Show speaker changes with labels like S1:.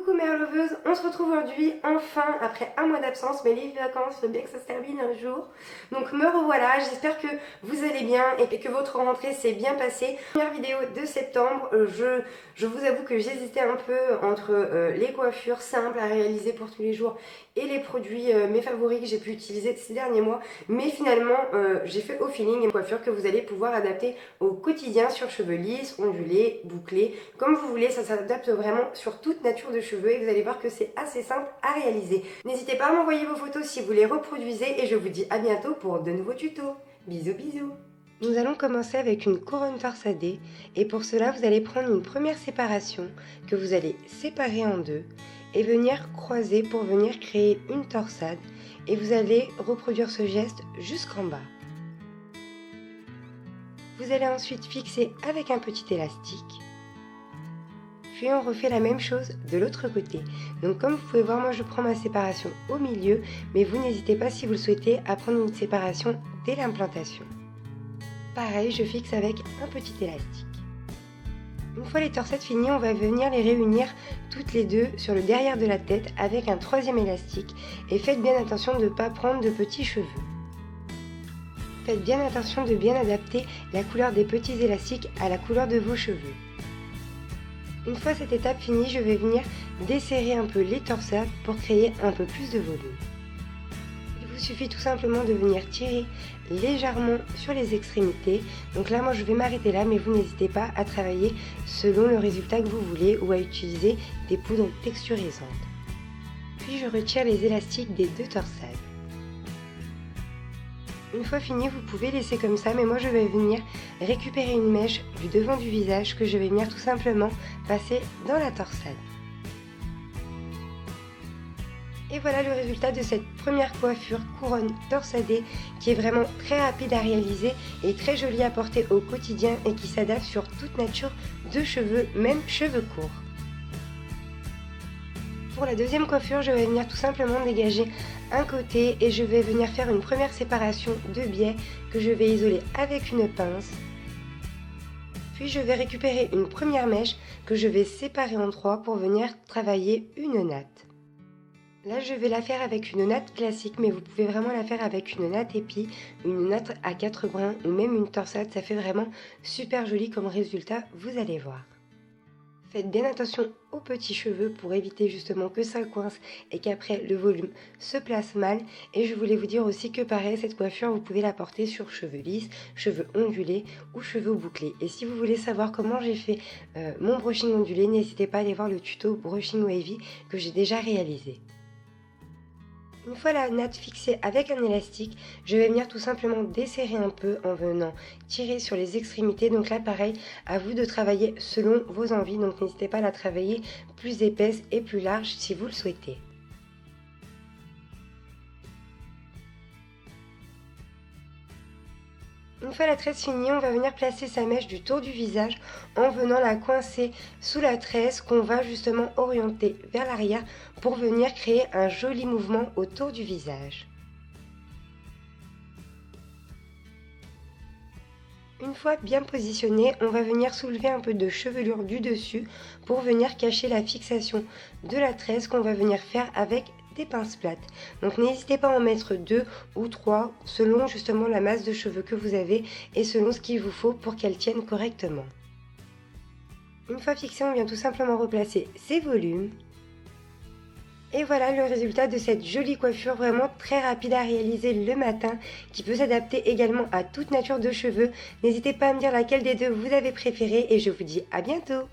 S1: Coucou mère loveuse, on se retrouve aujourd'hui enfin après un mois d'absence, mais les vacances, faut bien que ça se termine un jour. Donc me revoilà, j'espère que vous allez bien et que votre rentrée s'est bien passée. Première vidéo de septembre, je vous avoue que j'hésitais un peu entre les coiffures simples à réaliser pour tous les jours et les produits mes favoris que j'ai pu utiliser ces derniers mois. Mais finalement j'ai fait au feeling une coiffure que vous allez pouvoir adapter au quotidien sur cheveux lisses, ondulés, bouclés, comme vous voulez. Ça s'adapte vraiment sur toute nature de cheveux et vous allez voir que c'est assez simple à réaliser. N'hésitez pas à m'envoyer vos photos si vous les reproduisez et je vous dis à bientôt pour de nouveaux tutos. Bisous bisous. Nous allons commencer avec une couronne torsadée et pour cela vous allez prendre une première séparation que vous allez séparer en deux et venir croiser pour venir créer une torsade et vous allez reproduire ce geste jusqu'en bas. Vous allez ensuite fixer avec un petit élastique. Puis on refait la même chose de l'autre côté. Donc comme vous pouvez voir, moi je prends ma séparation au milieu, mais vous n'hésitez pas si vous le souhaitez à prendre une séparation dès l'implantation. Pareil, je fixe avec un petit élastique. Une fois les torsades finies, on va venir les réunir toutes les deux sur le derrière de la tête avec un troisième élastique. Et faites bien attention de ne pas prendre de petits cheveux. Faites bien attention de bien adapter la couleur des petits élastiques à la couleur de vos cheveux. Une fois cette étape finie, je vais venir desserrer un peu les torsades pour créer un peu plus de volume. Il vous suffit tout simplement de venir tirer légèrement sur les extrémités. Donc là, moi je vais m'arrêter là, mais vous n'hésitez pas à travailler selon le résultat que vous voulez ou à utiliser des poudres texturisantes. Puis je retire les élastiques des deux torsades. Une fois fini, vous pouvez laisser comme ça, mais moi je vais venir récupérer une mèche du devant du visage que je vais venir tout simplement passer dans la torsade. Et voilà le résultat de cette première coiffure couronne torsadée qui est vraiment très rapide à réaliser et très jolie à porter au quotidien et qui s'adapte sur toute nature de cheveux, même cheveux courts. Pour la deuxième coiffure, je vais venir tout simplement dégager un côté et je vais venir faire une première séparation de biais que je vais isoler avec une pince. Puis je vais récupérer une première mèche que je vais séparer en trois pour venir travailler une natte. Là, je vais la faire avec une natte classique, mais vous pouvez vraiment la faire avec une natte épi, une natte à 4 brins ou même une torsade. Ça fait vraiment super joli comme résultat, vous allez voir. Faites bien attention aux petits cheveux pour éviter justement que ça coince et qu'après le volume se place mal. Et je voulais vous dire aussi que pareil, cette coiffure, vous pouvez la porter sur cheveux lisses, cheveux ondulés ou cheveux bouclés. Et si vous voulez savoir comment j'ai fait mon brushing ondulé, n'hésitez pas à aller voir le tuto brushing wavy que j'ai déjà réalisé. Une fois la natte fixée avec un élastique, je vais venir tout simplement desserrer un peu en venant tirer sur les extrémités. Donc là pareil, à vous de travailler selon vos envies, donc n'hésitez pas à la travailler plus épaisse et plus large si vous le souhaitez. Une fois la tresse finie, on va venir placer sa mèche du tour du visage en venant la coincer sous la tresse qu'on va justement orienter vers l'arrière pour venir créer un joli mouvement autour du visage. Une fois bien positionné, on va venir soulever un peu de chevelure du dessus pour venir cacher la fixation de la tresse qu'on va venir faire avec des pinces plates. Donc n'hésitez pas à en mettre 2 ou 3 selon justement la masse de cheveux que vous avez et selon ce qu'il vous faut pour qu'elle tienne correctement. Une fois fixé, on vient tout simplement replacer ses volumes. Et voilà le résultat de cette jolie coiffure vraiment très rapide à réaliser le matin qui peut s'adapter également à toute nature de cheveux. N'hésitez pas à me dire laquelle des deux vous avez préféré et je vous dis à bientôt.